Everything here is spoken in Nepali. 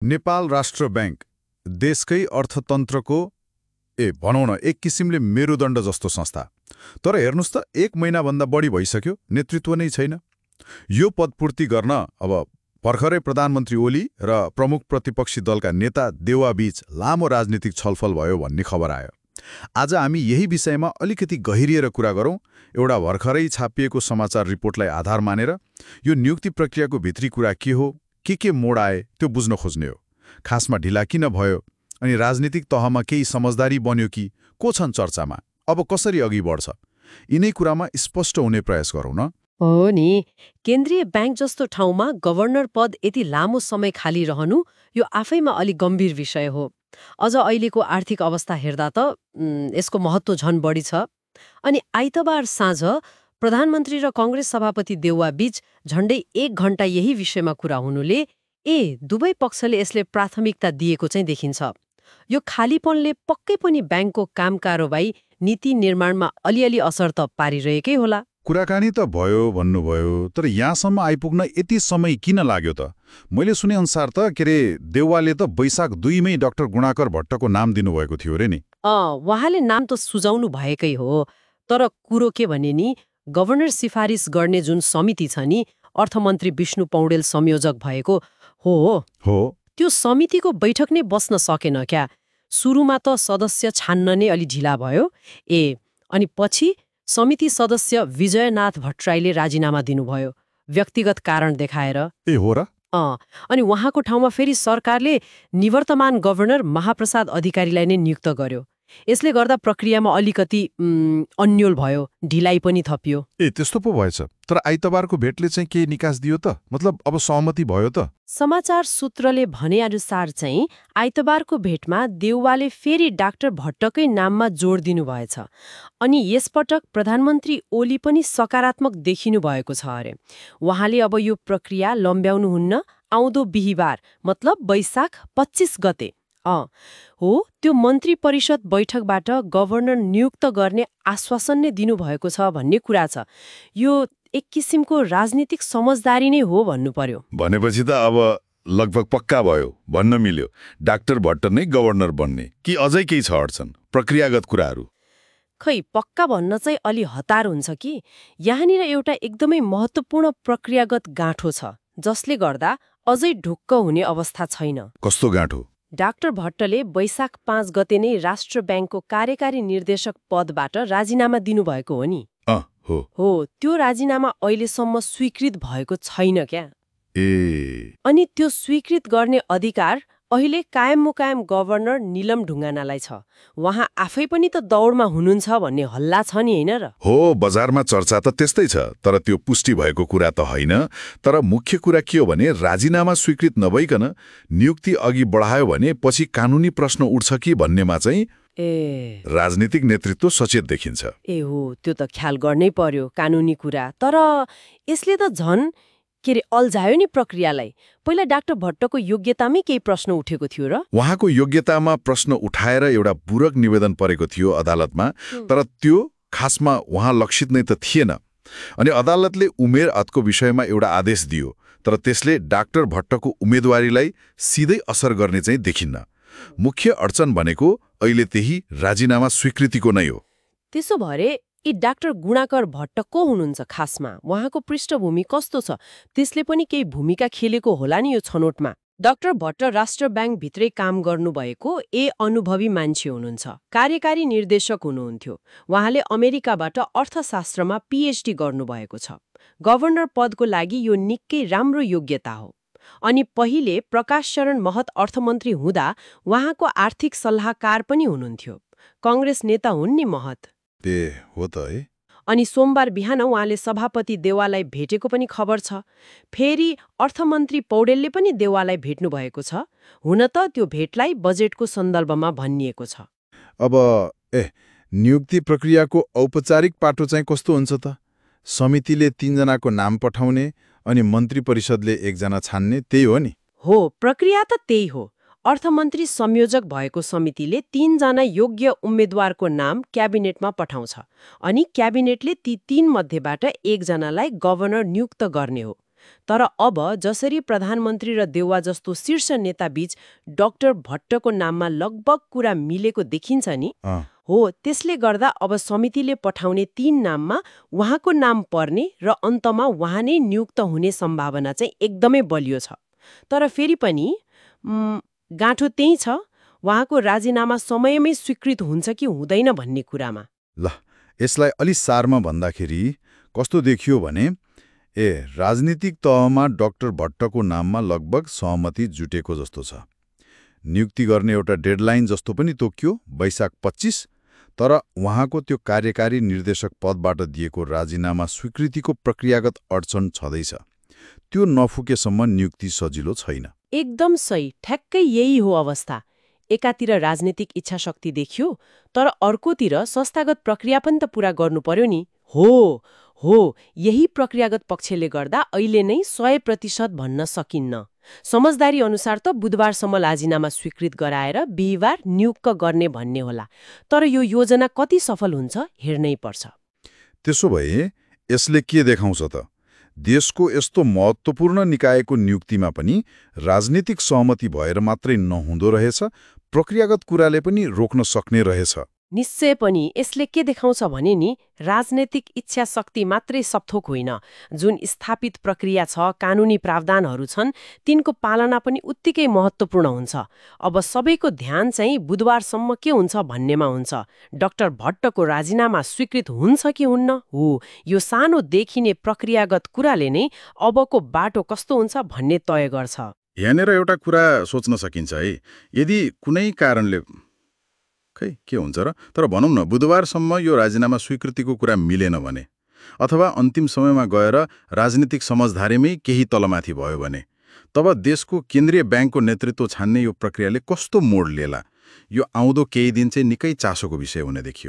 नेपाल राष्ट्र बैंक देशकै अर्थतन्त्रको भनौँ न एक किसिमले मेरुदण्ड जस्तो संस्था। तर हेर्नुस् त 1 महिनाभन्दा बढी भइसक्यो, नेतृत्व नै छैन। यो पदपूर्ति गर्न अब भर्खरै प्रधानमन्त्री ओली र प्रमुख प्रतिपक्षी दलका नेता देउवाबीच लामो राजनीतिक छलफल भयो भन्ने खबर आयो। आज हामी यही विषयमा अलिकति गहिरिएर कुरा गरौँ। एउटा भर्खरै छापिएको समाचार रिपोर्टलाई आधार मानेर यो नियुक्ति प्रक्रियाको भित्री कुरा के हो, के मोड आए त्यो बुझ्न खोज्ने हो। खासमा ढिला किन भयो, अनि राजनीतिक तहमा केही समझदारी बन्यो कि को छन् चर्चामा, अब कसरी अघि बढ्छ, यिनै कुरामा स्पष्ट हुने प्रयास गरौँ न। हो नि, केन्द्रीय बैंक जस्तो ठाउँमा गभर्नर पद यति लामो समय खाली रहनु यो आफैमा अलि गम्भीर विषय हो। अझ अहिलेको आर्थिक अवस्था हेर्दा त यसको महत्त्व झन बढी छ। अनि आइतबार साँझ प्रधानमन्त्री र कांग्रेस सभापति देउवा बीच झण्डै 1 घण्टा यही विषयमा कुरा हुनुले दुवै पक्षले यसले प्राथमिकता दिएको चाहिँ देखिन्छ। यो खालीपनले पक्कै पनि बैंकको काम कारोबाही नीति निर्माणमा अलिअलि असर त पारिरहेकै होला। कुराकानी त भयो भन्नुभयो, तर यहाँसम्म आइपुग्न यति समय किन लाग्यो त? मैले सुने अनुसार त देउवाले त वैशाख 2 मै डाक्टर गुणाकर भट्टको नाम दिनुभएको थियो रे नि। उहाँले नाम त सुझाउनु भएकै हो, तर कुरो के भने नि, गभर्नर सिफारिस गर्ने जुन समिति छ नि, अर्थमन्त्री विष्णु पौडेल संयोजक भएको हो, त्यो समितिको बैठक नै बस्न सकेन क्या। सुरुमा त सदस्य छान्न नै अलि ढिला भयो। अनि पछि समिति सदस्य विजयनाथ भट्टराईले राजीनामा दिनुभयो, व्यक्तिगत कारण देखाएर। हो र? अनि उहाँको ठाउँमा फेरि सरकारले निवर्तमान गभर्नर महाप्रसाद अधिकारीलाई नै नियुक्त गर्यो। यसले गर्दा प्रक्रियामा अलिकति अन्योल भयो, ढिलाइ पनि थपियो। त्यस्तो पो भएछ। तर आइतबारको भेटले चाहिँ केही निकास दियो त? मतलब अब सहमति भयो त? समाचार सूत्रले भने अनुसार चाहिँ आइतबारको भेटमा देउवाले फेरि डाक्टर भट्टकै नाममा जोड दिनुभएछ। अनि यसपटक प्रधानमन्त्री ओली पनि सकारात्मक देखिनु भएको छ अरे। उहाँले अब यो प्रक्रिया लम्ब्याउनुहुन्न, आउँदो बिहीबार मतलब वैशाख 25 गते त्यो मन्त्री परिषद बैठकबाट गभर्नर नियुक्त गर्ने आश्वासन नै दिनुभएको छ भन्ने कुरा छ। यो एक किसिमको राजनीतिक समझदारी नै हो भन्नु पर्यो। भनेपछि त अब लगभग पक्का भयो भन्न मिल्यो, डाक्टर भट्ट नै गभर्नर बन्ने कि अझै केही छ अड्छन्, प्रक्रियागत कुराहरू? खै, पक्का भन्न चाहिँ अलि हतार हुन्छ कि यहाँनिर एउटा एकदमै महत्त्वपूर्ण प्रक्रियागत गाँठो छ, जसले गर्दा अझै ढुक्क हुने अवस्था छैन। कस्तो गाँठो? डाक्टर भट्टले वैशाख 5 गते नै राष्ट्र बैंकको कार्यकारी निर्देशक पदबाट राजीनामा दिनुभएको हो नि। हो, त्यो राजीनामा अहिलेसम्म स्वीकृत भएको छैन क्या। अनि त्यो स्वीकृत गर्ने अधिकार अहिले कायम मुकायम गभर्नर निलम ढुङ्गानालाई छ। उहाँ आफै पनि त दौडमा हुनुहुन्छ भन्ने हल्ला छ नि, होइन र? हो, बजारमा चर्चा त त्यस्तै छ, तर त्यो पुष्टि भएको कुरा त होइन। तर मुख्य कुरा के हो भने राजीनामा स्वीकृत नभइकन नियुक्ति अघि बढायो भने पछि कानुनी प्रश्न उठ्छ कि भन्नेमा चाहिँ राजनीतिक नेतृत्व सचेत देखिन्छ। हो, त्यो त ख्याल गर्नै पर्यो कानुनी कुरा। तर यसले त झन् अल्झायो नि प्रक्रियालाई। पहिला डाक्टर भट्टको योग्यतामै केही प्रश्न उठेको थियो र? उहाँको योग्यतामा प्रश्न उठाएर एउटा पूरक निवेदन परेको थियो अदालतमा, तर त्यो खासमा उहाँ लक्षित नै त थिएन। अनि अदालतले उमेर हदको विषयमा एउटा आदेश दियो, तर त्यसले डाक्टर भट्टको उम्मेदवारीलाई सिधै असर गर्ने चाहिँ देखिन्न। मुख्य अडचन भनेको अहिले त्यही राजीनामा स्वीकृतिको नै हो। त्यसो भए डाक्टर गुणाकर भट्ट को हुनुहुन्छ खासमा? उहाँको पृष्ठभूमि कस्तो छ? त्यसले पनि केही भूमिका खेलेको होला नि यो छनौटमा। डाक्टर भट्ट राष्ट्र बैंक भित्रै काम गर्नुभएको अनुभवी मान्छे हुनुहुन्छ। कार्यकारी निर्देशक हुनुहुन्थ्यो। उहाँले अमेरिकाबाट अर्थशास्त्रमा पीएचडी गर्नुभएको छ। गभर्नर पदको लागि यो निकै राम्रो योग्यता हो। अनि पहिले प्रकाश शरण महत अर्थमन्त्री हुँदा उहाँको आर्थिक सल्लाहकार पनि हुनुहुन्थ्यो। कांग्रेस नेता हुन् नि महत। हो त है। अनि सोमबार बिहान उहाँले सभापति देउवालाई भेटेको पनि खबर छ। फेरि अर्थमन्त्री पौडेलले पनि देउवालाई भेट्नु भएको छ। हुन त त्यो भेटलाई बजेटको सन्दर्भमा भनिएको छ। अब नियुक्ति प्रक्रियाको औपचारिक पाटो चाहिँ कस्तो हुन्छ त? समितिले 3 जनाको नाम पठाउने अनि मन्त्री परिषदले 1 जना छान्ने, त्यही हो नि? हो, प्रक्रिया त त्यही हो। अर्थमन्त्री संयोजक भएको समितिले 3 जना योग्य उम्मेद्वारको नाम क्याबिनेटमा पठाउँछ। अनि क्याबिनेटले ती 3 मध्येबाट 1 जनालाई गभर्नर नियुक्त गर्ने हो। तर अब जसरी प्रधानमन्त्री र देउवा जस्तो शीर्ष नेताबीच डाक्टर भट्टको नाममा लगभग कुरा मिलेको देखिन्छ नि, हो त्यसले गर्दा अब समितिले पठाउने 3 नाममा उहाँको नाम पर्ने र अन्तमा उहाँ नै नियुक्त हुने सम्भावना चाहिँ एकदमै बलियो छ। तर फेरि पनि गाँठो त्यही छ, उहाँको राजीनामा समयमै स्वीकृत हुन्छ कि हुँदैन भन्ने कुरामा। ल, यसलाई अलि सारमा भन्दाखेरि कस्तो देखियो भने राजनीतिक तहमा डाक्टर भट्टको नाममा लगभग सहमति जुटेको जस्तो छ। नियुक्ति गर्ने एउटा डेडलाइन जस्तो पनि तोकियो, वैशाख 25। तर उहाँको त्यो कार्यकारी निर्देशक पदबाट दिएको राजीनामा स्वीकृतिको प्रक्रियागत अडचन छँदैछ। त्यो नफुकेसम्म नियुक्ति सजिलो छैन। एकदम सही, ठ्याक्कै यही हो अवस्था। एकातिर राजनीतिक इच्छा शक्ति देखियो, तर अर्कोतिर संस्थागत प्रक्रिया पनि त पूरा गर्नु पर्यो नि। हो, यही प्रक्रियागत पक्षले गर्दा अहिले नै 100% भन्न सकिन्न। समझदारी अनुसार त बुधबारसम्म राजीनामा स्वीकृत गराएर बिहिबार नियुक्त गर्ने भन्ने होला। तर यो योजना कति सफल हुन्छ हेर्नै पर्छ। त्यसो भए यसले के देखाउँछ त? देशको यस्तो महत्त्वपूर्ण निकायको नियुक्तिमा पनि राजनीतिक सहमति भएर मात्रै नहुँदो रहेछ, प्रक्रियागत कुराले पनि रोक्न सक्ने रहेछ। निश्चय पनि यसले के देखाउँछ भने नि, राजनैतिक इच्छा शक्ति मात्रै सपथोक होइन। जुन स्थापित प्रक्रिया छ, कानुनी प्रावधानहरू छन्, तिनको पालना पनि उत्तिकै महत्त्वपूर्ण हुन्छ। अब सबैको ध्यान चाहिँ बुधबारसम्म के हुन्छ भन्नेमा हुन्छ। डाक्टर भट्टको राजीनामा स्वीकृत हुन्छ कि हुन्न, हो यो सानो देखिने प्रक्रियागत कुराले नै अबको बाटो कस्तो हुन्छ भन्ने तय गर्छ। यहाँनिर एउटा कुरा सोच्न सकिन्छ है, यदि कुनै कारणले खै के हुन्छ र, तर भनौँ न बुधबारसम्म यो राजीनामा स्वीकृतिको कुरा मिलेन भने, अथवा अन्तिम समयमा गएर राजनीतिक समझदारीमै केही तलमाथि भयो भने, तब देशको केन्द्रीय ब्याङ्कको नेतृत्व छान्ने यो प्रक्रियाले कस्तो मोड लिएला? यो आउँदो केही दिन चाहिँ निकै चासोको विषय हुने देखियो।